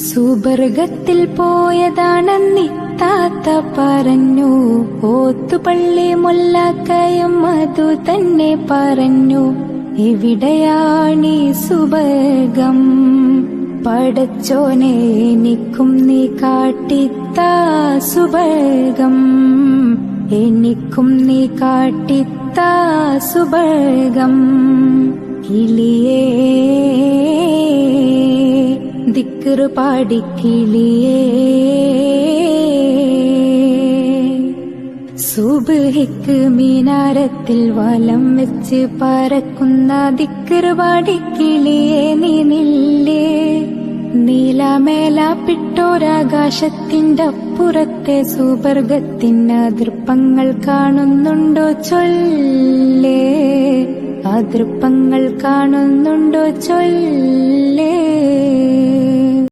സുബർഗത്തിൽ പോയതാണെന്നിത്താത്ത പറഞ്ഞു. ഓത്തുപള്ളി മുല്ലക്കയും അതു തന്നെ പറഞ്ഞു. എവിടെയാണീ സുബർഗം? പടച്ചോനെ എനിക്കും നീ കാട്ടിത്താ സുബർഗം, എനിക്കും നീ കാട്ടിത്താ സുബർഗം. കിളിയേ ദിക്റ് പാടി കിളിയേ, സുബ്ഹിക്ക് മിനാരത്തിൽ വലം വെച്ച് പറക്കുന്ന ദിക്റ് പാടി കിളിയേ നീ നില്ലേ. നീലമേലാപ്പിട്ടോരാകാശത്തിന്റെ അപ്പുറത്തെ സുബർഗത്തിന് അതിർപ്പങ്ങൾ കാണുന്നുണ്ടോ ചൊല്ലേ, അതിർപ്പങ്ങൾ കാണുന്നുണ്ടോ ചൊല്ലേ.